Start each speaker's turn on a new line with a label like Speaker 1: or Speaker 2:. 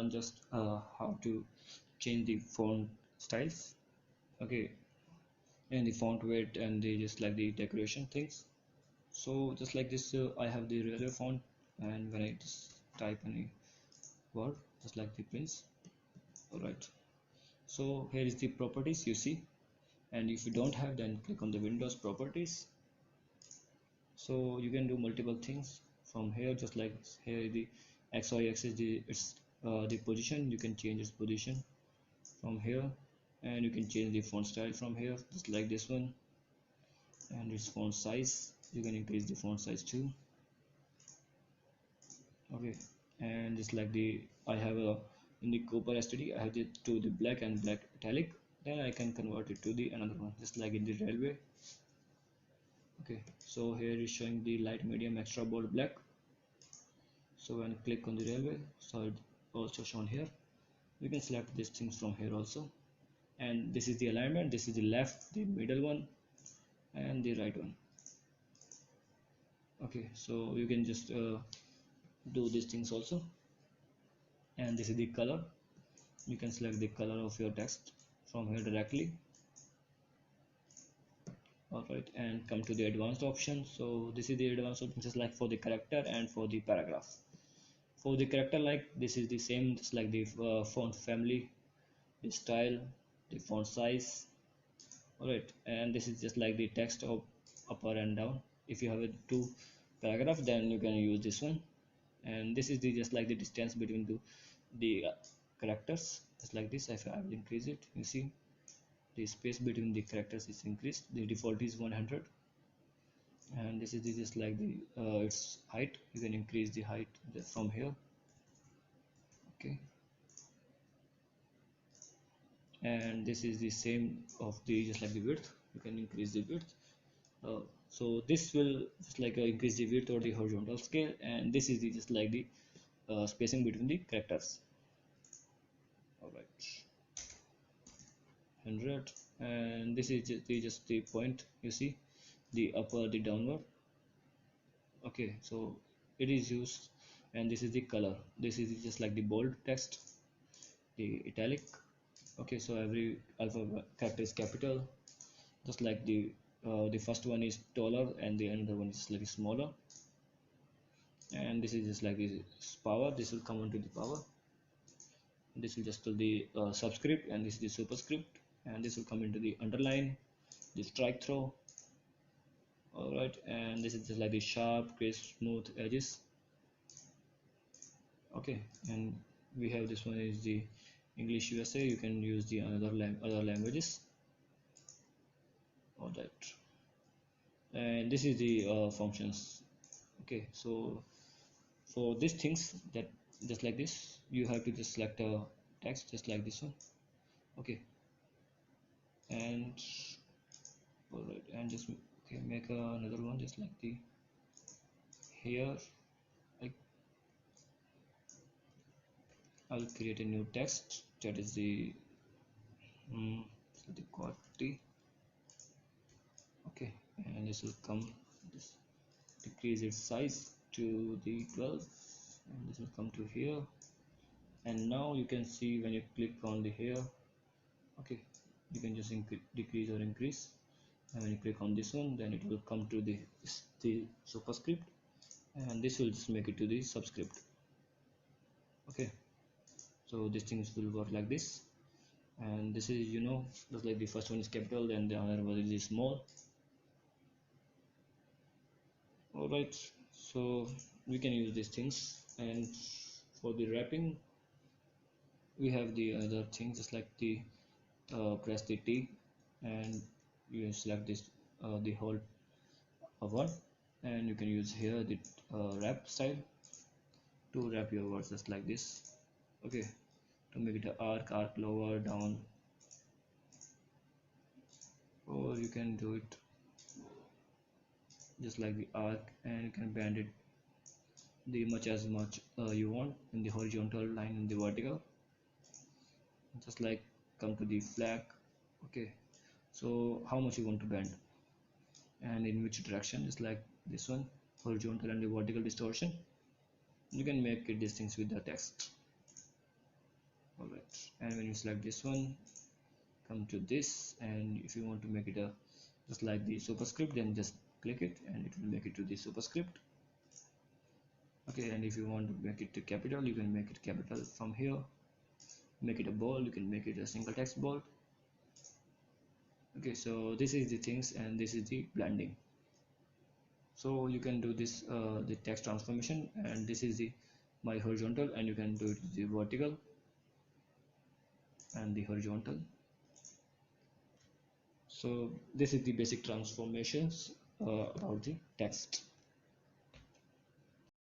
Speaker 1: learn just how to change the font styles, okay, and the font weight and the just like the decoration things. So just like this, I have the railway font, and when I just type any word, just like the prince. All right. So here is the properties you see, and if you don't have, then click on the Windows properties. So you can do multiple things from here, just like here the XY axis, the position. You can change its position from here, and you can change the font style from here, just like this one, and its font size. You can increase the font size too, okay. And just like the I have a in the Cooper STD, I have the to the black and black italic. Then I can convert it to the another one, just like in the railway. Okay, so here is showing the light, medium, extra bold, black. So when I click on the railway, so it also shown here. We can select these things from here also. And this is the alignment. This is the left, the middle one, and the right one. Okay, so you can just do these things also. And this is the color. You can select the color of your text from here directly. Alright, and come to the advanced option. So this is the advanced option, just like for the character and for the paragraph. For the character, like this is the same, just like the font family, the style, the font size. Alright, and this is just like the text of upper and down. If you have a two paragraph, then you can use this one. And this is the just like the distance between the characters, just like this. If I will increase it, you see the space between the characters is increased. The default is 100, and this is just like the its height. You can increase the height from here, okay. And this is the same of the just like the width. You can increase the width. So this will just like increase the width or the horizontal scale, and this is the just like the spacing between the characters. All right, 100, and this is just the point. You see the upper, the downward. Okay, so it is used, and this is the color. This is just like the bold text, the italic. Okay, so every alphabet character is capital, just like the first one is taller and the another one is slightly smaller. And this is just like this power. This will come into the power. This will just to the subscript, and this is the superscript, and this will come into the underline, the strike through. All right, and this is just like the sharp, crisp, smooth edges. Okay, and we have this one is the English USA. You can use the other languages. All right, and this is the functions. Okay, so for these things, that just like this, you have to just select a text just like this one, okay. And all right, and just okay, make another one just like the here. I'll create a new text, that is the quality, okay. And this will come, this decrease its size to the 12, and this will come to here. And now you can see when you click on the here, okay, you can just decrease or increase. And when you click on this one, then it will come to the superscript, and this will just make it to the subscript, okay. So these things will work like this. And this is, you know, just like the first one is capital, then the other one is small. All right, so we can use these things. And for the wrapping, we have the other things, just like the press the T, and you select this the whole one, and you can use here the wrap style to wrap your words just like this, okay. To make it an arc lower down, or you can do it just like the arc, and you can bend it the much as much you want in the horizontal line, in the vertical, just like come to the flag, okay. So how much you want to bend and in which direction, just like this one, horizontal and the vertical distortion. You can make it these things with the text. and when you select this one, come to this, and if you want to make it a just like the superscript, then just click it and it will make it to the superscript. Okay, and if you want to make it to capital, you can make it capital from here. Make it a bold, you can make it a single text bold. Okay, so this is the things, and this is the blending. So you can do this the text transformation, and this is the my horizontal, and you can do it the vertical and the horizontal. So this is the basic transformations about the text.